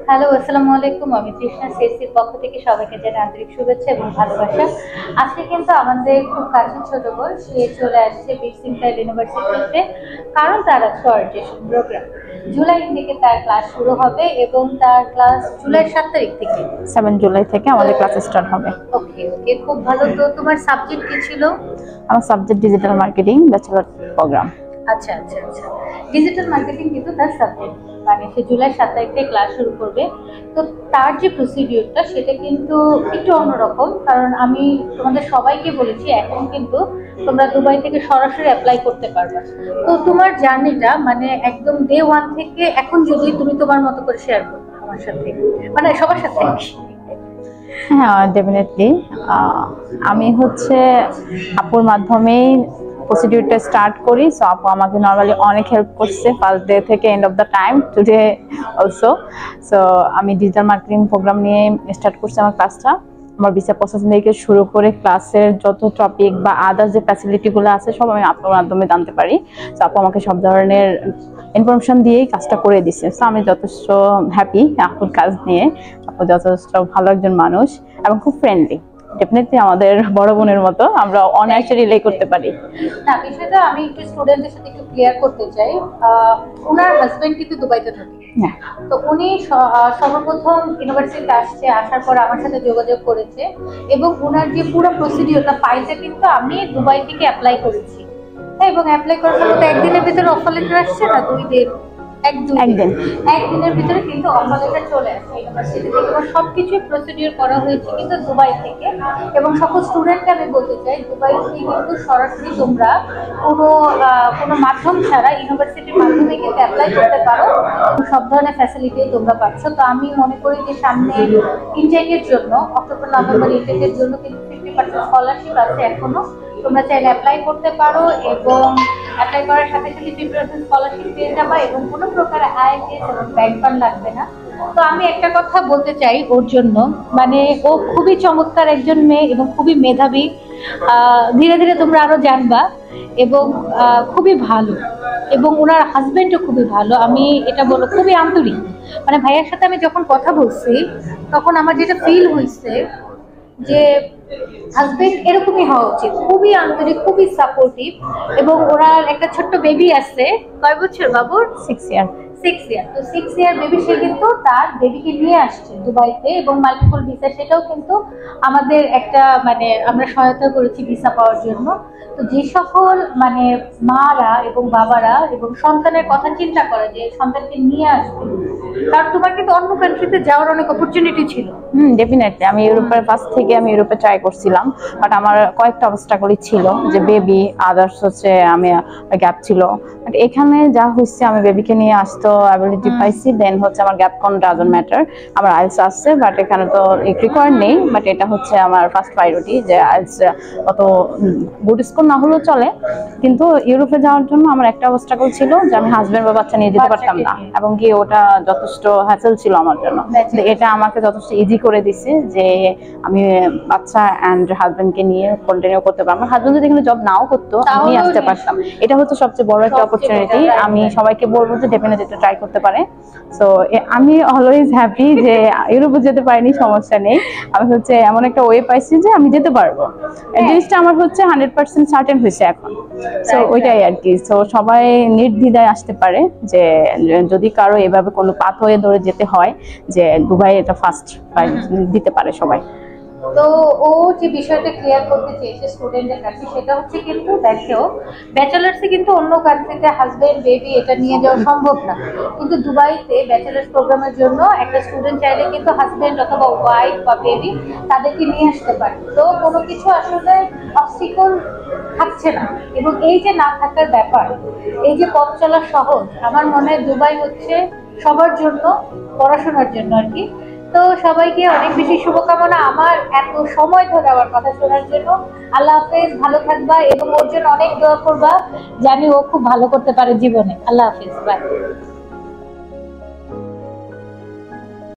Hello, আসসালামু আলাইকুম। আমি তৃষ্ণা সিএসসির পক্ষ থেকে সবাইকে জানাই আন্তরিক শুভেচ্ছা এবং ভালোবাসা। আজকে কিন্তু আমাদের খুব কাছের ছোট বোন সে চলে আসছে বিসিমটাইল ইউনিভার্সিটিতে, কারণ তার আজকে অরিয়েন্টেশন প্রোগ্রাম। জুলাই থেকে তার ক্লাস শুরু হবে এবং তার ক্লাস জুলাই 7 তারিখ থেকে। 7 জুলাই থেকে আমাদের ক্লাস স্টার্ট হবে। ওকে ওকে, খুব ভালো। তো তোমার সাবজেক্ট কি ছিল? আমার subject digital marketing bachelor programme. আচ্ছা আচ্ছা আচ্ছা, ডিজিটাল মার্কেটিং কিন্তু তার সাবজেক্ট। মানে সে জুলাই 7 তারিখ থেকে ক্লাস শুরু করবে। তো তার যে প্রসিডিউরটা সেটা কিন্তু একটু অন্যরকম, কারণ আমি তোমাদের সবাইকে বলেছি এখন কিন্তু তোমরা দুবাই থেকে সরাসরি অ্যাপ্লাই করতে পারবে। তো তোমার জার্নিটা মানে একদম ডে ওয়ান থেকে এখন যদি তুমি তোমার মতো করে শেয়ার করো আমার সাথে, মানে সবার সাথে। হ্যাঁ, ডেফিনেটলি। আমি হচ্ছে আপুর মাধ্যমেই প্রসিডিউরটা স্টার্ট করি। সো আপু আমাকে নর্মালি অনেক হেল্প করছে ফার্স্ট ডে থেকে end of the time today also. So আমি ডিজিটাল মার্কেটিং প্রোগ্রাম নিয়ে স্টার্ট করছি আমার ক্লাসটা। আমার ভিসা প্রসেসিং থেকে শুরু করে ক্লাসের যত টপিক বা আদার্স যে ফ্যাসিলিটিগুলো আছে সব আমি আপুর মাধ্যমে জানতে পারি। সো আপু আমাকে সব ধরনের ইনফরমেশন দিয়েই কাজটা করে দিচ্ছে। সো আমি যথেষ্ট হ্যাপি আপুর কাজ নিয়ে। আপু যথেষ্ট ভালো একজন মানুষ এবং খুব ফ্রেন্ডলি। ডেফিনেটলি আমাদের বড় বোনের মতো, আমরা অনায়াসে রিলে করতে পারি। না, বিষয়টা আমি একটু স্টুডেন্টদের সাথে একটু ক্লিয়ার করতে চাই। ওনার হাজবেন্ড কিন্তু দুবাইতে থাকে। হ্যাঁ, তো উনি সর্বপ্রথম ইউনিভার্সিটিতে আসছে, আসার পর আমার সাথে যোগাযোগ করেছে এবং ওনার যে পুরো প্রসিডিওরটা ফাইলটা কিন্তু আমি দুবাই থেকে অ্যাপ্লাই করেছি। হ্যাঁ, এবং অ্যাপ্লাই করার পর তো একদিনের ভিতরে অফার লেটার আসছে না, 2 দিন, একদিনের ভিতরে কিন্তু অফার লেটার চলে আসে ইউনিভার্সিটি থেকে এবং সবকিছু প্রসিডিওর করা হয়েছে কিন্তু দুবাই থেকে। এবং সকল স্টুডেন্টকে আমি বলতে চাই দুবাই থেকে কিন্তু সরাসরি তোমরা কোনো মাধ্যম ছাড়া ইউনিভার্সিটির মাধ্যমে কিন্তু অ্যাপ্লাই করতে পারো। সব ধরনের ফ্যাসিলিটি তোমরা পাচ্ছ। তো আমি মনে করি যে সামনে ইনটেকের জন্য অক্টোবর নভেম্বর ইনটেকের জন্য কিন্তু 50% স্কলারশিপ আছে এখনো। তোমরা চাইলে অ্যাপ্লাই করতে পারো এবং অ্যাপ্লাই করার সাথে সাথে 50% স্কলারশিপ পেয়ে যাবা এবং কোনো প্রকার আইএলটিএস এবং ব্যাংক ফান্ড লাগবে না। তো আমি একটা কথা বলতে চাই ওর জন্য, মানে ও খুবই চমৎকার একজন মেয়ে এবং খুবই মেধাবী। ধীরে ধীরে তোমরা আরো জানবা এবং খুবই ভালো, এবং ওনার হাজবেন্ডও খুবই ভালো। আমি এটা বলবো খুবই আন্তরিক। মানে ভাইয়ার সাথে আমি যখন কথা বলছি তখন আমার যেটা ফিল হয়েছে যে হাজবেন্ড এরকমই হওয়া উচিত, খুবই আন্তরিক, খুবই সাপোর্টিভ। এবং ওনার একটা ছোট্ট বেবি আছে। কয় বছর বাবুর? 6 ইয়ার। 6 ইয়ার। তো 6 ইয়ার বেবি, সে কিন্তু তার বেবিকে নিয়ে আসছে দুবাইতে এবং মাল্টিপল ভিসা, সেটাও কিন্তু আমাদের একটা মানে আমরা সহায়তা করেছি ভিসা পাওয়ার জন্য। তো যে সকল মানে মারা এবং বাবারা এবং সন্তানের কথা চিন্তা করে যে সন্তানকে নিয়ে আসবে, কারণ তোমার কিন্তু অন্য কান্ট্রিতে যাওয়ার অনেক অপরচুনিটি ছিল। ডেফিনেটলি। আমি ইউরোপের ফার্স্ট থেকে আমি ইউরোপে ট্রাই করছিলাম, বাট আমার কয়েকটা অবস্টাকলই ছিল, যে বেবি, আদার্স হচ্ছে আমি গ্যাপ ছিল। বাট এখানে যা হচ্ছে আমি বেবিকে নিয়ে আসতো অ্যাবিলিটি পাইছি, দেন হচ্ছে আমার গ্যাপ কোন ডাজন্ট ম্যাটার। আমার আইএলস আসছে, বাট এখানে তো রিকোয়ার্ড নেই, বাট এটা হচ্ছে আমার ফার্স্ট প্রায়োরিটি যে আইএলস অত গুড স্কোর না হলেও চলে। কিন্তু ইউরোপে যাওয়ার জন্য আমার একটা অবস্টাকল ছিল যে আমি হাজবেন্ড বা বাচ্চা নিয়ে যেতে পারতাম না, এবং কি ওটা যথেষ্ট হ্যাসেল ছিল আমার জন্য। এটা আমাকে যথেষ্ট ইজি করে দিছে যে আমি বাচ্চা অ্যান্ড হাজবেন্ডকে নিয়ে কন্টিনিউ করতে পারবো। হাজবেন্ড যদি এখানে জব নাও করতো আমি নিয়ে আসতে পারতাম। এটা হচ্ছে সবচেয়ে বড় একটা অপরচুনিটি। আমি সবাইকে বলবো যে ডেফিনেটলি এটা ট্রাই করতে পারে। সো আমি অলওয়েজ হ্যাপি যে ইউরোপে যেতে পারিনি, সমস্যা নেই। আমি হচ্ছে এমন একটা ওয়ে পাইছি যে আমি যেতে পারবো। এই জিনিসটা আমার হচ্ছে 100% সার্টেন হয়েছে এখন। সো ওইটাই আর কি। সো সবাই নির্দ্বিধায় আসতে পারে, যে যদি কারো এভাবে কোনো পাথ হয়ে ধরে যেতে হয় যে দুবাই এটা ফার্স্ট দিতে পারে সবাই। তো ও যে বিষয়টা ক্লিয়ার করতে চেয়েছে স্টুডেন্টের কাছে সেটা হচ্ছে কিন্তু দেখো ব্যাচেলার্সে কিন্তু অন্য কান্ট্রিতে হাজবেন্ড বেবি এটা নিয়ে যাওয়া সম্ভব না, কিন্তু দুবাইতে ব্যাচেলার্স প্রোগ্রামের জন্য একটা স্টুডেন্ট চাইলে কিন্তু হাজবেন্ড অথবা ওয়াইফ বা বেবি তাদেরকে নিয়ে আসতে পারে। তো কোনো কিছু আসলে অবস্টিকল থাকছে না, এবং এই যে না থাকার ব্যাপার, এই যে পথ চলা সহজ, আমার মনে হয় দুবাই হচ্ছে সবার জন্য, পড়াশোনার জন্য আর কি। তো সবাইকে অনেক বেশি শুভকামনা আমার এত সময় ধরে আমার কথা শোনার জন্য। আল্লাহ হাফেজ, ভালো থাকবা এবং ওর জন্য অনেক দোয়া করবা, জানি ও খুব ভালো করতে পারে জীবনে। আল্লাহ হাফেজ, বাই।